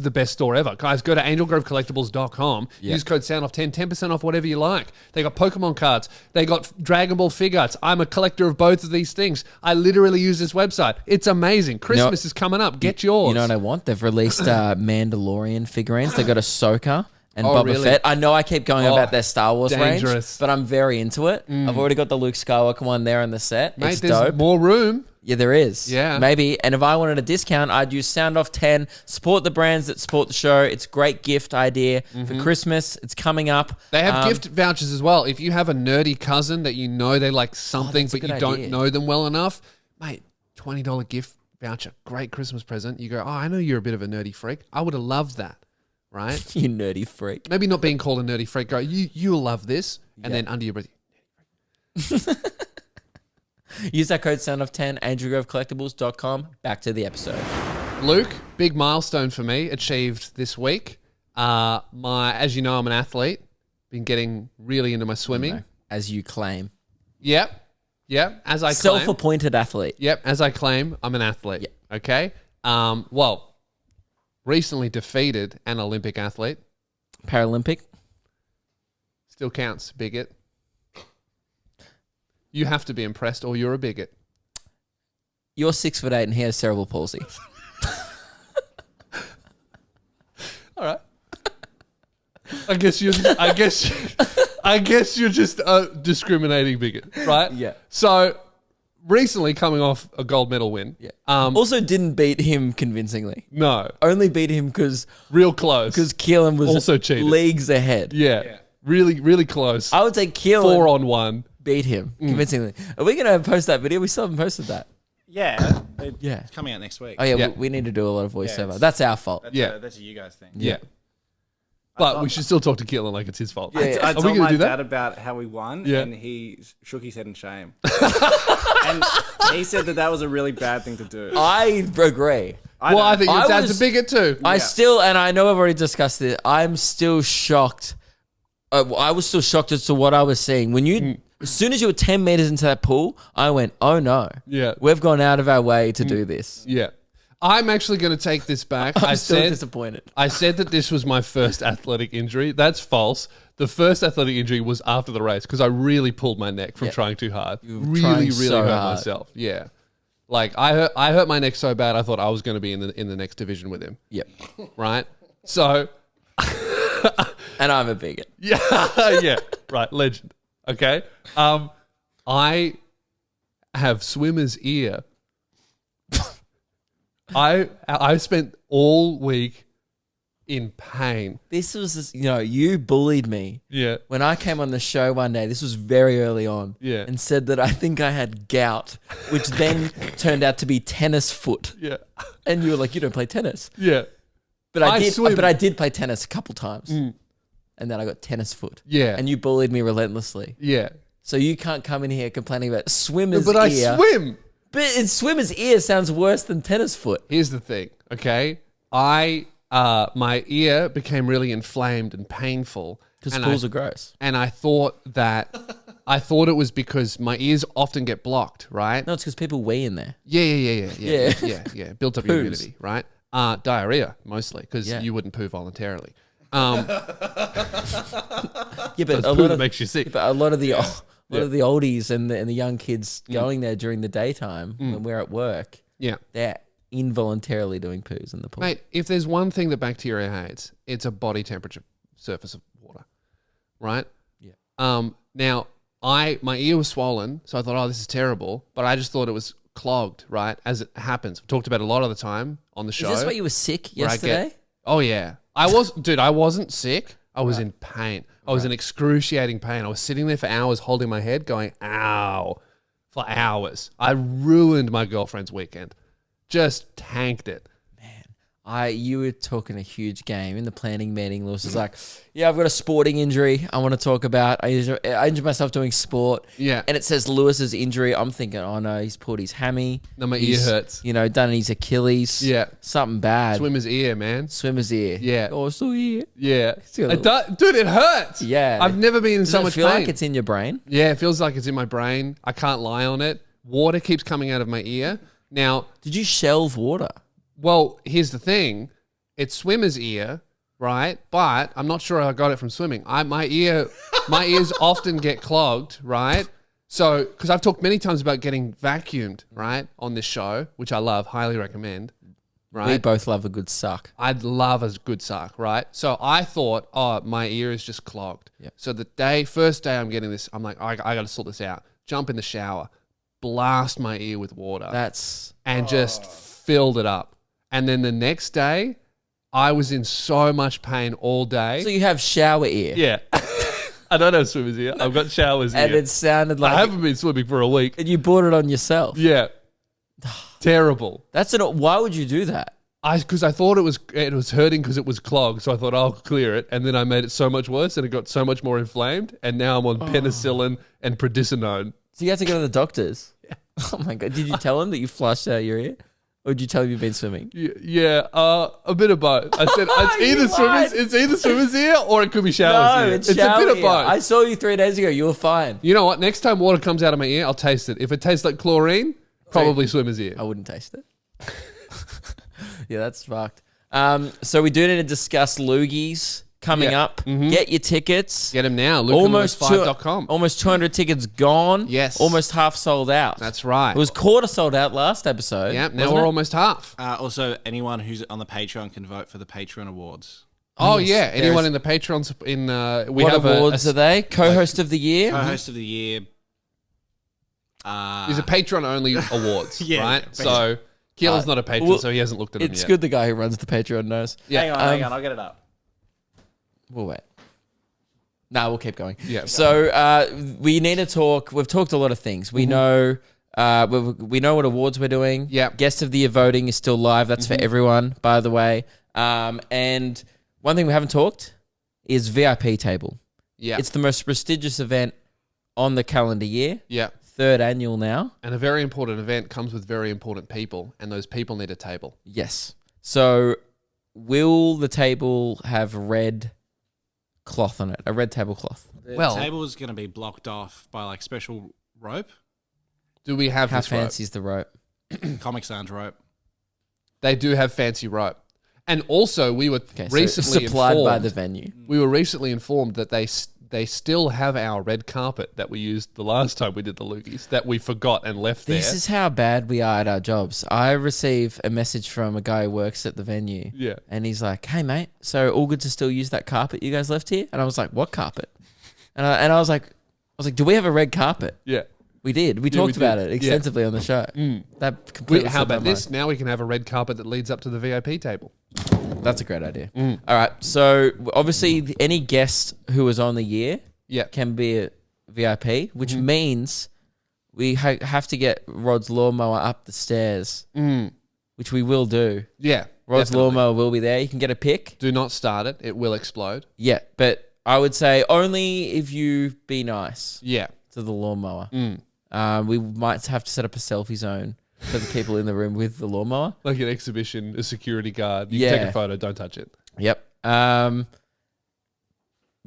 the best store ever. Guys, go to angelgrovecollectibles.com. Yeah. Use code SOUNDOFF10, 10% off whatever you like. They got Pokemon cards. They got Dragon Ball figure arts. I'm a collector of both of these things. I literally use this website. It's amazing. Christmas is coming up. Get yours. You know what I want? They've released Mandalorian figurines. They got Ahsoka and Oh, Boba really? Fett. I know I keep going about their Star Wars range, dangerous. but I'm very into it. I've already got the Luke Skywalker one there in the set. Mate, it's there's dope. more room. Yeah, there is. Yeah. Maybe. And if I wanted a discount, I'd use SOUNDOFF10. Support the brands that support the show. It's a great gift idea for Christmas. It's coming up. They have gift vouchers as well. If you have a nerdy cousin that you know they like something, that's a but you good don't idea. know them well enough, mate, $20 gift voucher. Great Christmas present. You go, oh, I know you're a bit of a nerdy freak. I would have loved that, right? You nerdy freak. Maybe not being called a nerdy freak. Go, you'll love this. And Yeah. then under your breath, Use that code SOUNDOFF10, angelgrovecollectibles.com. Back to the episode. Luke, big milestone for me achieved this week. As you know, I'm an athlete. Been getting really into my swimming. As you claim. Yep. As I claim. Self-appointed athlete. Yep. As I claim, I'm an athlete. Yep. Okay. Well, recently defeated an Olympic athlete. Paralympic. Still counts, bigot. You have to be impressed or you're a bigot. You're 6'8" and he has cerebral palsy. All right. I guess you're just a discriminating bigot, right? Yeah. So recently coming off a gold medal win. Yeah. Also didn't beat him convincingly. No. Only beat him because Real close. Keelan was Also cheated. leagues ahead. Yeah. Really, really close. I would say Keelan 4-on-1. beat him convincingly. Are we going to post that video? We still haven't posted that. Yeah. Yeah. It's coming out next week. Oh, yeah. Yeah. We need to do a lot of voiceover. it's- That's our fault. That's a you guys thing. Yeah. But we should still talk to Keelan like it's his fault. I Are we told going to my do that? dad about how we won, Yeah. and he shook his head in shame. And he said that was a really bad thing to do. I agree. I think your I dad's was- a bigot too. I still, and I know I've already discussed it, I'm still shocked I was still shocked as to what I was seeing. When you, as soon as you were 10 meters into that pool, I went, oh no. Yeah. We've gone out of our way to do this. Yeah. I'm actually going to take this back. I'm still disappointed. I said that this was my first athletic injury. That's false. The first athletic injury was after the race because I really pulled my neck from trying too hard. Really so hurt hard. myself. Yeah. Like I hurt my neck so bad I thought I was going to be in the next division with him. Yep. Right? So And I'm a vegan. yeah, yeah, right, legend. Okay. I have swimmer's ear. I spent all week in pain. This was, you bullied me. Yeah. When I came on the show one day, this was very early on, Yeah. and said that I think I had gout, which then turned out to be tennis foot. Yeah. And you were like, you don't play tennis. Yeah. But I did. swim. But I did play tennis a couple times, and then I got tennis foot. Yeah. And you bullied me relentlessly. Yeah. So you can't come in here complaining about swimmer's But I ear. swim. But swimmer's ear sounds worse than tennis foot. Here's the thing, okay? My ear became really inflamed and painful. Because and pools are gross. And I thought it was because my ears often get blocked, right? No, it's because people wee in there. Yeah. Built up your Poos. immunity, right? Diarrhea, mostly, because you wouldn't poo voluntarily. Yeah, but It's a poo lot that of makes you sick. But a lot of the oldies and the young kids going there during the daytime when we're at work, Yeah. they're involuntarily doing poos in the pool. Mate, if there's one thing that bacteria hates, it's a body temperature surface of water, right? Yeah. Now, my ear was swollen, so I thought, oh, this is terrible, but I just thought it was clogged, right? As it happens. We've talked about it a lot of the time on the show. Is this why you were sick where I yesterday? oh, yeah. I wasn't sick. I was in pain. I was in excruciating pain. I was sitting there for hours holding my head going, ow, for hours. I ruined my girlfriend's weekend. Just tanked it. You were talking a huge game in the planning meeting. Lewis was like, yeah, I've got a sporting injury I want to talk about. I injured myself doing sport. Yeah. And it says Lewis's injury. I'm thinking, oh no, he's pulled his hammy. No, my ear He's, hurts. Done his Achilles. Yeah. Something bad. Swimmer's ear, man. Swimmer's ear. Yeah. Oh, it's still here. Yeah. got a Dude, it hurts. Yeah. I've never been in Does so it much feel pain. like it's in your brain? Yeah, it feels like it's in my brain. I can't lie on it. Water keeps coming out of my ear. Now, Did you shelve water? well, here's the thing. It's swimmer's ear, right? But I'm not sure I got it from swimming. My ears often get clogged, right? So, because I've talked many times about getting vacuumed, right, on this show, which I love, highly recommend, right? We both love a good suck. I'd love a good suck, right? So I thought, oh, my ear is just clogged. Yeah. So first day I'm getting this, I'm like, I got to sort this out. Jump in the shower, blast my ear with water, and just filled it up. And then the next day, I was in so much pain all day. So you have shower ear. Yeah. I don't have swimmer's ear. I've got shower's ear. And it sounded like I haven't been swimming for a week. and you bought it on yourself. Yeah. Terrible. Why would you do that? Because I thought it was hurting because it was clogged. So I thought I'll clear it. And then I made it so much worse and it got so much more inflamed. And now I'm on penicillin and prednisolone. So you had to go to the doctors. Oh my god! Did you tell him that you flushed out your ear, or did you tell him you've been swimming? Yeah, a bit of both. I said it's either swimmer's ear or it could be shower's ear. It's a shower bit of ear. both. I saw you 3 days ago. You were fine. You know what? Next time water comes out of my ear, I'll taste it. If it tastes like chlorine, probably swimmer's ear. I wouldn't taste it. Yeah, that's fucked. So we do need to discuss loogies coming Yeah. up. Get your tickets. Get them now. Almost LukeandLewis5.com. almost 200 tickets gone. Yes. Almost half sold out. That's right. It was quarter sold out last episode. Yeah, now wasn't we're it? almost half. Also, anyone who's on the Patreon can vote for the Patreon awards. Oh, Yes, yeah. there's- Anyone in the Patrons we What have awards are they? Co-host of the year. Co-host of the year. These are Patreon-only awards, Yeah, right? Patreon. So, Keelan's not a patron, well, so he hasn't looked at them It's yet. good the guy who runs the Patreon knows. Yeah. Hang on, I'll get it up. We'll wait. No, we'll keep going. Yeah. So we need to talk. We've talked a lot of things. We know. We know what awards we're doing. Yeah. Guest of the year voting is still live. That's for everyone, by the way. And one thing we haven't talked is VIP table. Yeah. It's the most prestigious event on the calendar year. Yeah. 3rd annual now. And a very important event comes with very important people, and those people need a table. Yes. So will the table have red cloth on it, a red tablecloth. The Well- table is going to be blocked off by like special rope, Do we have How this rope? fancy is the rope? Comic Sans rope. They do have fancy rope. And also, we were Okay, so recently supplied by informed, the venue. we were recently informed that they still have our red carpet that we used the last time we did the loogies that we forgot and left This there. is how bad we are at our jobs. I receive a message from a guy who works at the venue. Yeah. And he's like, "Hey, mate, so all good to still use that carpet you guys left here?" And I was like, "What carpet?" And I was like, "Do we have a red carpet?" Yeah. We did. We Yeah, talked we about did. it extensively on the show. That completely How slipped my about mind. this? Now we can have a red carpet that leads up to the VIP table. That's a great idea. All right. So obviously, any guest who was on the year Yeah. can be a VIP, which means we have to get Rod's lawnmower up the stairs, which we will do. Yeah. Rod's definitely. lawnmower will be there. You can get a pic. Do not start it. It will explode. Yeah, but I would say only if you be nice Yeah. to the lawnmower. We might have to set up a selfie zone for the people in the room with the lawnmower. Like an exhibition, a security guard. You can take Yeah. a photo. Don't touch it. Yep.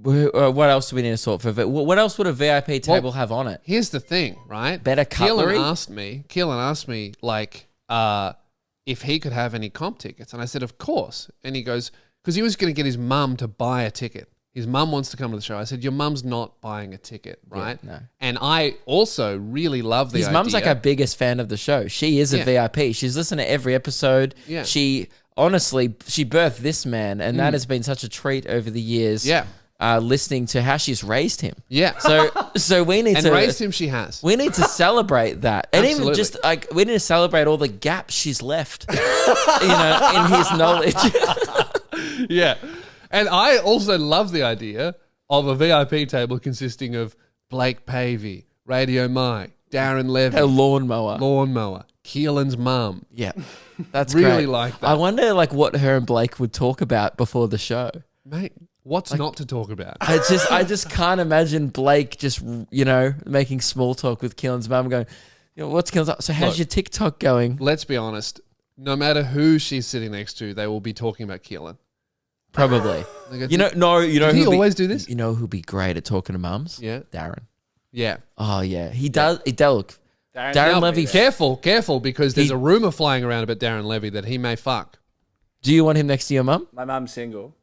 What else do we need to sort for? What else would a VIP table have on it? Here's the thing, right? Better cutlery? Keelan asked me, like, if he could have any comp tickets. And I said, of course. And he goes, because he was going to get his mum to buy a ticket. His mum wants to come to the show. I said, your mum's not buying a ticket, right? no. And I also really love the His idea. mum's like our biggest fan of the show. She is a Yeah. VIP. She's listened to every episode. Yeah. She honestly, she birthed this man, and that has been such a treat over the years. Yeah. Listening to how she's raised him. Yeah. So we need and to raised him she has. We need to celebrate that, and even Absolutely. just like we need to celebrate all the gaps she's left, in his knowledge. Yeah. And I also love the idea of a VIP table consisting of Blake Pavey, Radio Mike, Darren Levy, A lawnmower. Lawnmower, Keelan's mum. Yeah, that's Really great. like that. I wonder what her and Blake would talk about before the show. Mate, what's not to talk about? I just can't imagine Blake just making small talk with Keelan's mum, going, "What's Keelan's? So how's Look. your TikTok going?" Let's be honest. No matter who she's sitting next to, they will be talking about Keelan. Probably. They go, Did he always do this? You know who'd be great at talking to mums? Yeah. Darren. Yeah. Oh yeah, he does. He does. Look, Darren Now, Levy. Careful, because there's He- a rumor flying around about Darren Levy that he may fuck. Do you want him next to your mum? My mum's single.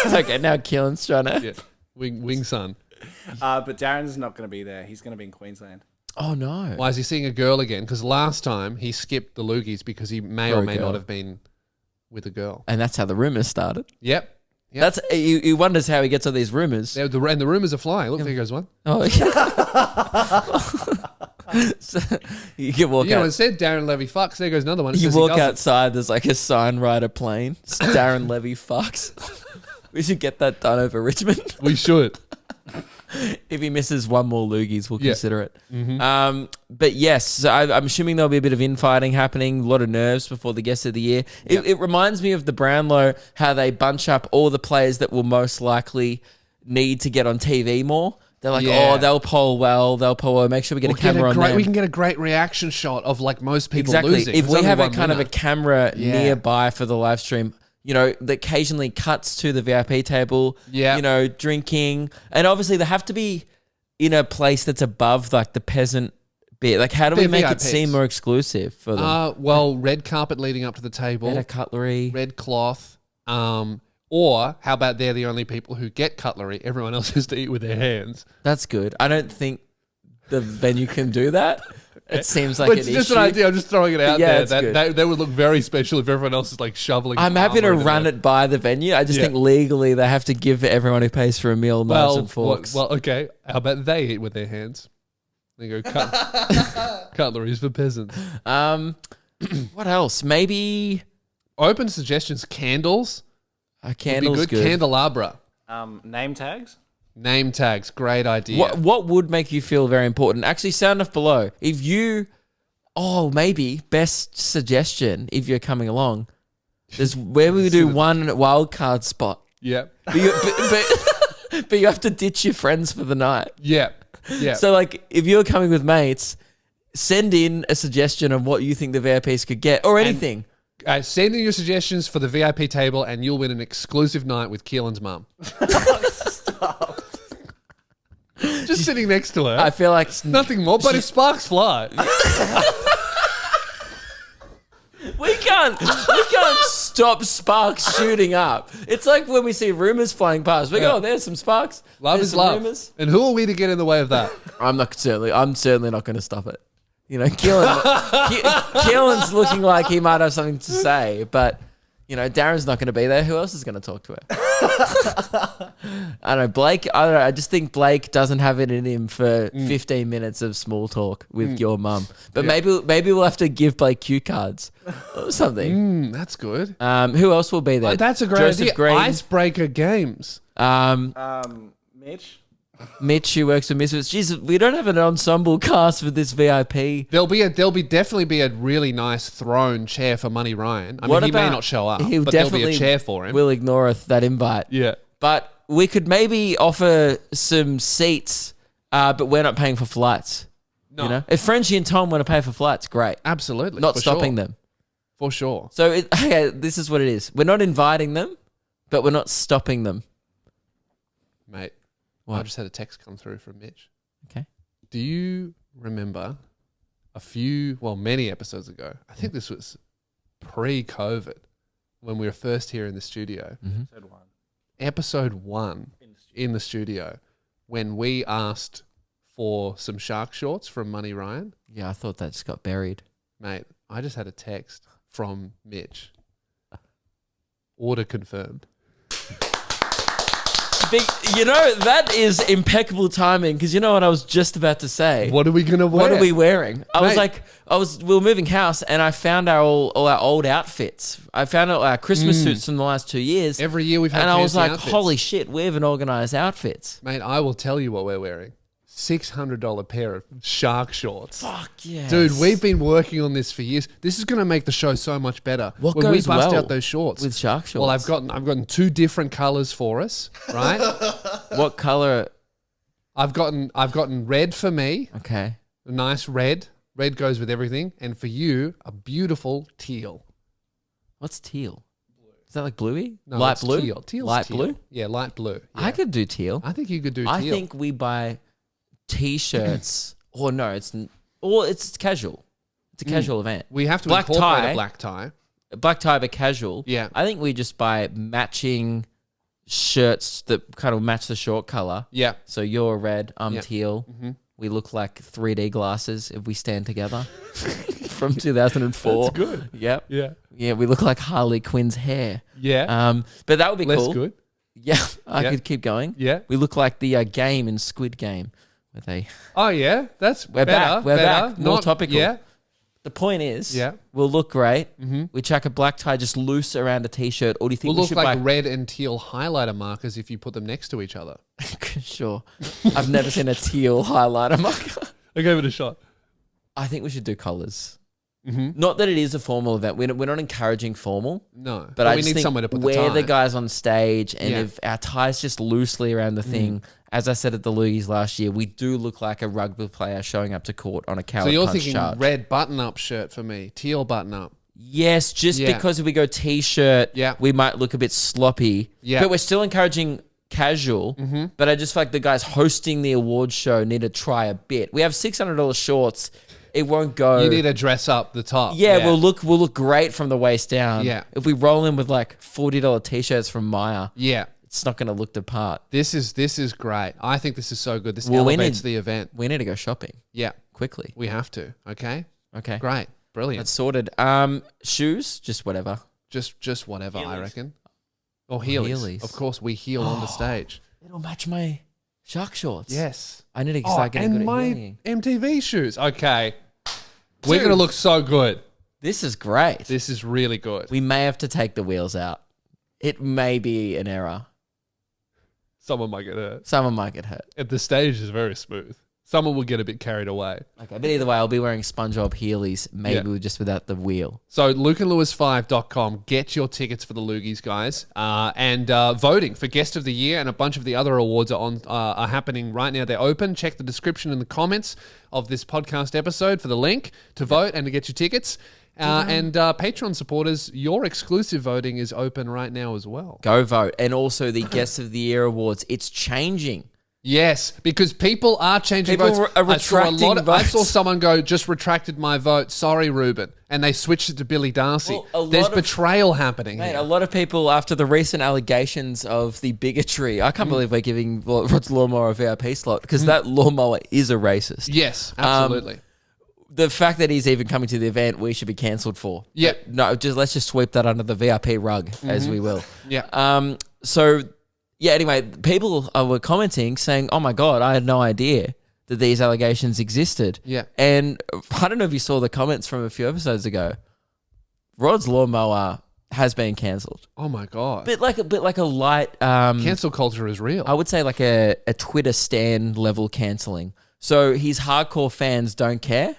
Okay, now Keelan's trying to. Yeah. Wing son. But Darren's not going to be there. He's going to be in Queensland. Oh no. Why is he seeing a girl again? Because last time he skipped the loogies because he may For or a may girl. not have been with a girl. And that's how the rumors started. Yep. Yep. That's he wonders how he gets all these rumors. And the rumors are flying. Look, there goes one. Oh, yeah. So, you can walk You know, out. instead Darren Levy fucks. There goes another one. It You says he walk doesn't. outside. There's like a sign rider plane. It's Darren Levy fucks. We should get that done over Richmond. We should. If he misses one more loogies, we'll Yeah. consider it. But yes, so I'm assuming there'll be a bit of infighting happening, a lot of nerves before the guest of the year. It reminds me of the Brownlow, how they bunch up all the players that will most likely need to get on TV more. They're like, Yeah. they'll poll well, make sure we get a camera on them. We can get a great reaction shot of like most people Exactly. losing. If There's we only have a one kind of a winner. camera Yeah. nearby for the live stream, that occasionally cuts to the VIP table, Yeah. Drinking. And obviously they have to be in a place that's above like the peasant bit. Like how do we They're make it VIPs. seem more exclusive for them? Well, red carpet leading up to the table, Better cutlery. red cloth. Or how about they're the only people who get cutlery? Everyone else has to eat with their hands. That's good. I don't think the venue can do that. It seems like But it's an just issue. an idea. I'm just throwing it out Yeah, there. it's That good. they would look very special if everyone else is like shoveling. I'm happy to armor into run them. it by the venue. I just Yeah. think legally they have to give everyone who pays for a meal knives and forks. Well, okay. How about they eat with their hands? They go cutleries for peasants. What else? Maybe Open suggestions: candles. a Would be candle's good. good. Candelabra. Name tags? Name tags. Great idea. What would make you feel very important? Actually, sound off below. If you, maybe best suggestion if you're coming along, is where we do one wild card spot. Yeah. But you have to ditch your friends for the night. Yeah. Yeah. So like, if you're coming with mates, send in a suggestion of what you think the VIPs could get or anything. Send in your suggestions for the VIP table, and you'll win an exclusive night with Keelan's mum. Stop. Just sitting next to her. I feel like Nothing more, but if sparks fly. we can't stop sparks shooting up. It's like when we see rumors flying past. We go, oh, there's some sparks. Love There's is some love. rumors. And who are we to get in the way of that? I'm certainly not going to stop it. You know, Keelan's looking like he might have something to say, but you know, Darren's not going to be there. Who else is going to talk to her? I don't know, Blake. I don't know. I just think Blake doesn't have it in him for 15 minutes of small talk with your mum. But maybe we'll have to give Blake cue cards or something. That's good. Who else will be there? That's a great Joseph idea. Green. Icebreaker games. Mitch. Mitch, who works with Misfits. Jeez, we don't have an ensemble cast for this VIP. There'll definitely be a really nice throne chair for Money Ryan. I mean, he may not show up, He'll but there'll be definitely a chair for him. We'll ignore that invite. Yeah. But we could maybe offer some seats, but we're not paying for flights. No. You know, if Frenchie and Tom want to pay for flights, great. Absolutely. Not for stopping sure. them. For sure. So okay, this is what it is. We're not inviting them, but we're not stopping them. Mate, What? I just had a text come through from Mitch. Okay. Do you remember many episodes ago, I think this was pre-COVID, when we were first here in the studio, episode one in the studio, when we asked for some shark shorts from Money Ryan? Yeah, I thought that just got buried. Mate, I just had a text from Mitch. Order confirmed. You know, that is impeccable timing because you know what I was just about to say. What are we going to wear? What are we wearing? Mate. We were moving house and I found all our old outfits. I found all our Christmas suits from the last 2 years. Every year we've had and I was fancy like, outfits. holy shit, we haven't organised outfits. Mate, I will tell you what we're wearing. $600 pair of shark shorts. Fuck yeah. Dude, we've been working on this for years. This is going to make the show so much better. What when we goes bust well out those shorts with shark shorts? Well, I've gotten 2 different colors for us, right? What colour? I've gotten red for me, Okay. a nice red. Red goes with everything, and for you, a beautiful teal. What's teal? Is that like bluey? No, light it's blue? Teal. Teal's light teal. blue? Yeah, light blue. Yeah. I could do teal. I think you could do teal. I think we buy t-shirts. Or no, it's casual. It's a casual event. we have to black incorporate tie. a black tie. Black tie but casual. Yeah. I think we just buy matching shirts that kind of match the short color. Yeah. So you're red, I'm Yeah. teal. We look like 3D glasses if we stand together from 2004. That's good. Yep. Yeah. Yeah, we look like Harley Quinn's hair. Yeah. But that would be Less cool. good. Yeah, I Yeah. could keep going. Yeah. We look like the game in Squid Game where they. Oh, yeah. That's We're better. back. We're better. back. More Not- topical. Yeah. The point is, Yeah. we'll look great. We chuck a black tie just loose around a t-shirt. Or do you think Will we look should like buy? red and teal highlighter markers if you put them next to each other. Sure. I've never seen a teal highlighter marker. I gave it a shot. I think we should do colours. Not that it is a formal event. We're not encouraging formal. No. But I we just need think somewhere to put the we're tie. the guys on stage, and Yeah. if our tie's just loosely around the thing, as I said at the Loogies last year, we do look like a rugby player showing up to court on a coward So you're punch thinking charge. red button-up shirt for me, teal button-up. Yes, just Yeah. because if we go t-shirt, Yeah. we might look a bit sloppy. Yeah. But we're still encouraging casual. But I just feel like the guys hosting the awards show need to try a bit. We have $600 shorts. It won't go. You need to dress up the top. Yeah, we'll look great from the waist down. Yeah. If we roll in with like $40 t-shirts from Maya, Yeah. it's not going to look the part. This is great. I think this is so good. This Well, we elevates need- the event. We need to go shopping Yeah. quickly. We have to. Okay. Okay. Great. Brilliant. That's sorted. Shoes, just whatever. Just whatever, I reckon. Or Heelys. Heelys. Of course, we heel on the stage. It'll match my shark shorts. Yes. I need to start getting and good my at heeling. MTV shoes. Okay. We're Dude. going to look so good. This is great. This is really good. We may have to take the wheels out. It may be an error. Someone might get hurt. Someone might get hurt. And the stage is very smooth. Someone will get a bit carried away. Okay, but either way, I'll be wearing SpongeBob Heelys, maybe just without the wheel. So lukeandlewis5.com, get your tickets for the Loogies, guys. And voting for Guest of the Year and a bunch of the other awards are happening right now. They're open. Check the description in the comments of this podcast episode for the link to vote and to get your tickets. And Patreon supporters, your exclusive voting is open right now as well. Go vote. And also the Guest of the Year awards. It's changing. Yes, because people are changing People votes. are retracting votes. I saw someone go, just retracted my vote. Sorry, Ruben. And they switched it to Billy Darcy. Well, There's betrayal happening Mate, here. a lot of people, after the recent allegations of the bigotry, I can't believe we're giving Rod's Lawnmower a VIP slot, because that lawnmower is a racist. Yes, absolutely. The fact that he's even coming to the event, we should be cancelled for. Yeah. But no, let's just sweep that under the VIP rug, as we will. Yeah. Anyway, people were commenting saying, oh my God, I had no idea that these allegations existed. Yeah. And I don't know if you saw the comments from a few episodes ago. Rod's Lawnmower has been cancelled. Oh my God. Bit like a light... Cancel culture is real. I would say like a Twitter stan level cancelling. So his hardcore fans don't care.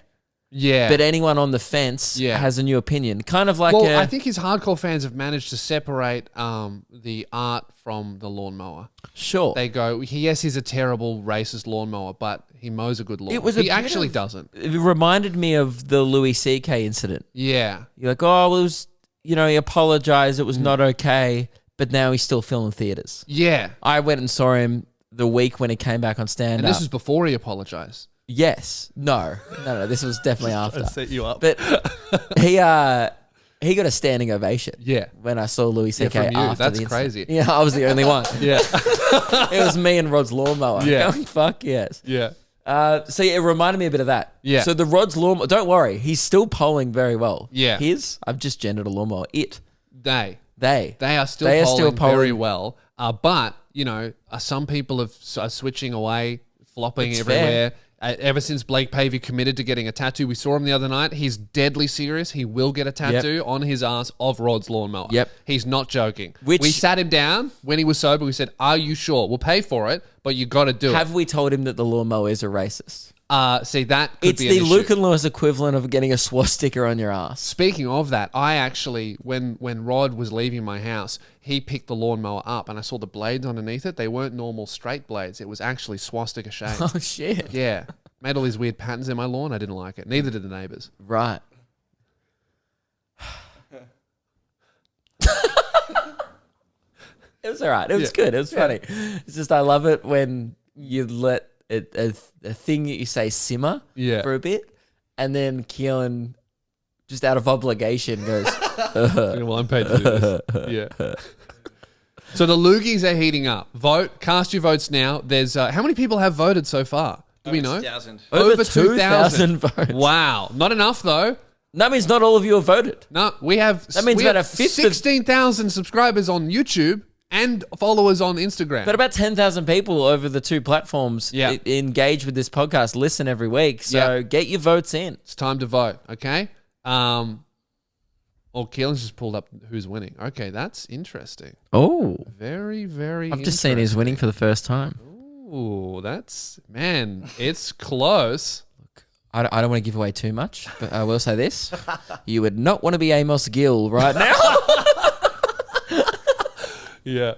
Yeah. But anyone on the fence has a new opinion. Kind of like I think his hardcore fans have managed to separate the art from the lawnmower. Sure. They go, yes, he's a terrible racist lawnmower, but he mows a good lawn. He actually doesn't. It reminded me of the Louis C.K. incident. Yeah. You're like, oh, well, it was, he apologized. It was not okay. But now he's still filming theaters. Yeah. I went and saw him the week when he came back on stand-up. And this was before he apologized. Yes. No. This was definitely after. I set you up. But he got a standing ovation. Yeah. When I saw Louis C.K. from you. after That's the incident. crazy. Yeah, I was the only one. Yeah. It was me and Rod's Lawnmower. Yeah. Going, fuck yes. Yeah. It reminded me a bit of that. Yeah. So the Rod's Lawnmower, don't worry, he's still polling very well. Yeah. I've just gendered a lawnmower. They are still polling very well. But, some people are switching away, flopping It's everywhere. Ever since Blake Pavey committed to getting a tattoo, we saw him the other night. He's deadly serious. He will get a tattoo on his ass of Rod's Lawnmower. Yep. He's not joking. We sat him down when he was sober. We said, are you sure? We'll pay for it, but you got to do Have we told him that the lawnmower is a racist? See, that could It's be an the issue. Luke and Lewis equivalent of getting a swastika on your ass. Speaking of that, I actually, when Rod was leaving my house, he picked the lawnmower up and I saw the blades underneath it. They weren't normal straight blades. It was actually swastika shaped. Oh, shit. Yeah. Made all these weird patterns in my lawn. I didn't like it. Neither did the neighbors. Right. It was all right. It was good. It was funny. It's just I love it when you let a thing that you say simmer for a bit, and then Keelan, just out of obligation, goes, Well, I'm paid to do this. Yeah. So the Loogies are heating up. Vote. Cast your votes now. There's how many people have voted so far? Do we know? 2,000. Over 2,000 votes. Wow. Not enough, though. That means not all of you have voted. No, we have... That means we about have a fifth of- 16,000 subscribers on YouTube and followers on Instagram. But about 10,000 people over the two platforms engage with this podcast, listen every week. So get your votes in. It's time to vote, okay? Keelan's just pulled up who's winning. Okay, that's interesting. Oh. Very, very I've just seen he's winning for the first time. Ooh, it's close. I don't want to give away too much, but I will say this. You would not want to be Amos Gill right now. Yeah.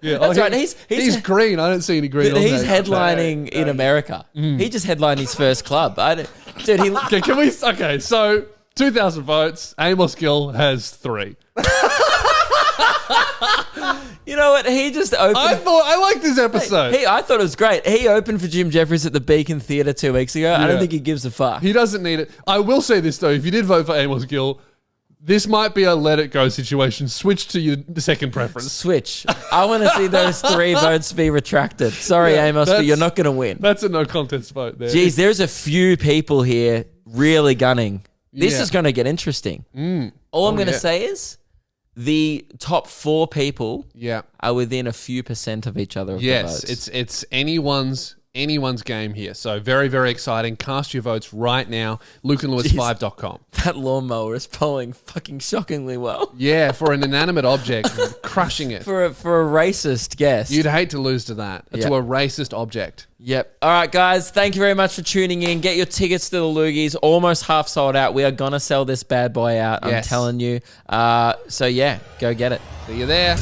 Yeah, That's right. He's green. I don't see any green on He's there. headlining in America. He just headlined his first club. Okay, okay, so 2,000 votes. Amos Gill has 3. You know what? He just opened. I liked this episode. I thought it was great. He opened for Jim Jeffries at the Beacon Theatre 2 weeks ago. I don't think he gives a fuck. He doesn't need it. I will say this, though. If you did vote for Amos Gill, this might be a let it go situation. Switch to your second preference. Switch. I want to see those 3 votes be retracted. Sorry, Amos, but you're not going to win. That's a no contest vote there. Geez, there's a few people here really gunning. This is going to get interesting. All I'm going to say is the top 4 people are within a few percent of each other of the votes. It's anyone's anyone's game here. So very, very exciting. Cast your votes right now. LukeandLewis5.com. That lawnmower is polling fucking shockingly well. Yeah, for an inanimate object, crushing it. For a racist guest. You'd hate to lose to that. Yep. To a racist object. Yep. All right, guys. Thank you very much for tuning in. Get your tickets to the Loogies. Almost half sold out. We are going to sell this bad boy out. Yes. I'm telling you. So, yeah, go get it. See you there.